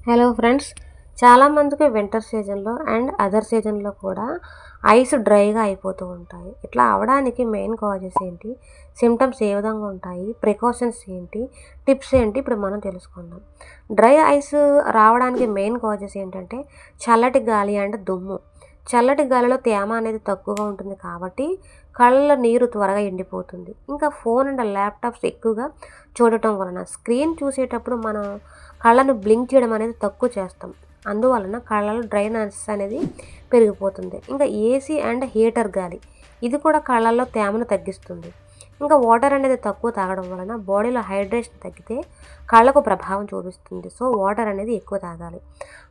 Hello friends, చాలామందికి winter సీజన్లో and other సీజన్లో కూడా ఐస్ డ్రైగా అయిపోతూ ఉంటాయి. ఇట్లా అవడానికి మెయిన్ కాజెస్ ఏంటి, సిమ్టమ్స్ ఏ విధంగా ఉంటాయి, ప్రికాషన్స్ ఏంటి, టిప్స్ ఏంటి ఇప్పుడు మనం తెలుసుకుందాం. డ్రై ఐస్ రావడానికి మెయిన్ కాజెస్ ఏంటంటే చల్లటి గాలి అండ్ దుమ్ము. చల్లటి గాలిలో తేమ అనేది తక్కువగా ఉంటుంది కాబట్టి కళ్ళలో నీరు త్వరగా ఎండిపోతుంది. ఇంకా ఫోన్ అండ్ ల్యాప్టాప్స్ ఎక్కువగా చూడటం వలన స్క్రీన్ చూసేటప్పుడు మనం కళ్ళను బ్లింక్ చేయడం అనేది తక్కువ చేస్తాం. అందువలన కళ్ళలో డ్రైనెస్ అనేది పెరిగిపోతుంది. ఇంకా ఏసీ అండ్ హీటర్ గాలి, ఇది కూడా కళ్ళల్లో తేమను తగ్గిస్తుంది. ఇంకా వాటర్ అనేది తక్కువ తాగడం వలన బాడీలో హైడ్రేషన్ తగ్గితే కళ్ళకు ప్రభావం చూపిస్తుంది. సో వాటర్ అనేది ఎక్కువ తాగాలి.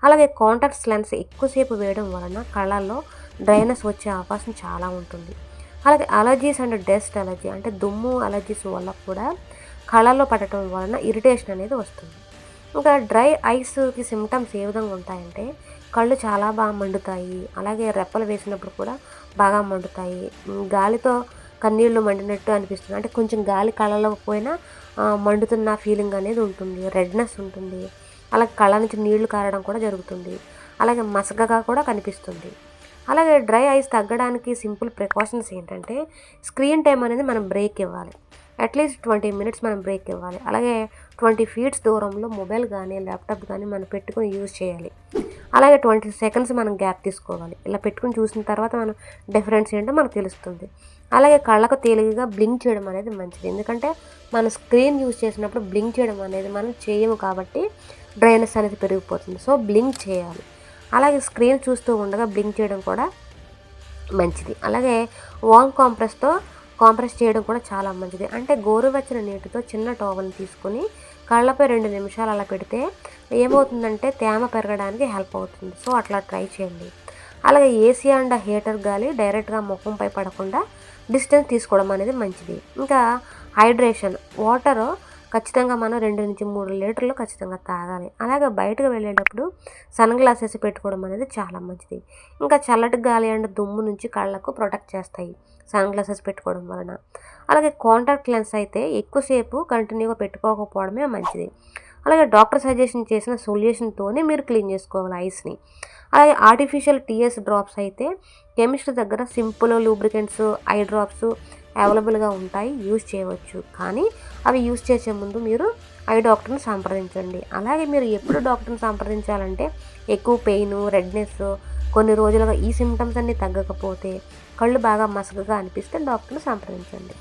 అలాగే కాంటాక్ట్స్ లెన్స్ ఎక్కువసేపు వేయడం వలన కళ్ళల్లో డ్రైనెస్ వచ్చే అవకాశం చాలా ఉంటుంది. అలాగే అలర్జీస్ అండ్ డస్ట్ అలర్జీ అంటే దుమ్ము అలర్జీస్ వల్ల కూడా కళ్ళల్లో పడటం వలన ఇరిటేషన్ అనేది వస్తుంది. ఇంకా డ్రై ఐస్కి సిమ్టమ్స్ ఏ విధంగా ఉంటాయంటే కళ్ళు చాలా బాగా మండుతాయి, అలాగే రెప్పలు వేసినప్పుడు కూడా బాగా మండుతాయి, గాలితో కన్నీళ్ళు మండినట్టు అనిపిస్తుంది. అంటే కొంచెం గాలి కళ్ళలో పోయినా మండుతున్న ఫీలింగ్ అనేది ఉంటుంది, రెడ్నెస్ ఉంటుంది, అలాగే కళ్ళ నుంచి నీళ్లు కారడం కూడా జరుగుతుంది, అలాగే మసకగా కూడా కనిపిస్తుంది. అలాగే డ్రై ఐస్ తగ్గడానికి సింపుల్ ప్రికాషన్స్ ఏంటంటే స్క్రీన్ టైం అనేది మనం బ్రేక్ ఇవ్వాలి. అట్లీస్ట్ 20 మినిట్స్ మనం బ్రేక్ ఇవ్వాలి. అలాగే 20 feet దూరంలో మొబైల్ కానీ ల్యాప్టాప్ కానీ మనం పెట్టుకుని యూజ్ చేయాలి. అలాగే 20 seconds మనం గ్యాప్ తీసుకోవాలి. ఇలా పెట్టుకుని చూసిన తర్వాత మనం డిఫరెన్స్ ఏంటో మనకు తెలుస్తుంది. అలాగే కళ్ళకు తేలికగా బ్లింక్ చేయడం అనేది మంచిది. ఎందుకంటే మన స్క్రీన్ యూజ్ చేసినప్పుడు బ్లింక్ చేయడం అనేది మనం చేయము కాబట్టి డ్రైనెస్ అనేది పెరిగిపోతుంది. సో బ్లింక్ చేయాలి. అలాగే స్క్రీన్ చూస్తూ ఉండగా బ్లింక్ చేయడం కూడా మంచిది. అలాగే వామ్ కాంప్రెస్ చేయడం కూడా చాలా మంచిది. అంటే గోరువెచ్చని నీటితో చిన్న టవల్ని తీసుకొని కళ్ళపై 2 నిమిషాలు అలా పెడితే ఏమవుతుందంటే తేమ పెరగడానికి హెల్ప్ అవుతుంది. సో అట్లా ట్రై చేయండి. అలాగే ఏసీ అండ్ హీటర్ గాలి డైరెక్ట్గా ముఖంపై పడకుండా డిస్టెన్స్ తీసుకోవడం అనేది మంచిది. ఇంకా హైడ్రేషన్, వాటర్ ఖచ్చితంగా మనం 2 నుంచి 3 లీటర్లు ఖచ్చితంగా తాగాలి. అలాగే బయటకు వెళ్ళేటప్పుడు సన్ గ్లాసెస్ పెట్టుకోవడం అనేది చాలా మంచిది. ఇంకా చల్లటి గాలి అండ్ దుమ్ము నుంచి కళ్ళకు ప్రొటెక్ట్ చేస్తాయి సన్ గ్లాసెస్ పెట్టుకోవడం వలన. అలాగే కాంటాక్ట్ లెన్స్ అయితే ఎక్కువసేపు కంటిన్యూగా పెట్టుకోకపోవడమే మంచిది. అలాగే డాక్టర్ సజెషన్ చేసిన సొల్యూషన్తోనే మీరు క్లీన్ చేసుకోవాలి ఐస్ని. అలాగే ఆర్టిఫిషియల్ టీఎస్ డ్రాప్స్ అయితే కెమిస్ట్ దగ్గర సింపుల్ లూబ్రికెంట్స్, ఐ డ్రాప్స్ అవైలబుల్గా ఉంటాయి, యూజ్ చేయవచ్చు. కానీ అవి యూజ్ చేసే ముందు మీరు ఐ డాక్టర్ని సంప్రదించండి. అలాగే మీరు ఎప్పుడు డాక్టర్ని సంప్రదించాలంటే ఎక్కువ పెయిన్, రెడ్నెస్, కొన్ని రోజులుగా ఈ సిమ్టమ్స్ అన్నీ తగ్గకపోతే, కళ్ళు బాగా మసకగా అనిపిస్తే డాక్టర్ని సంప్రదించండి.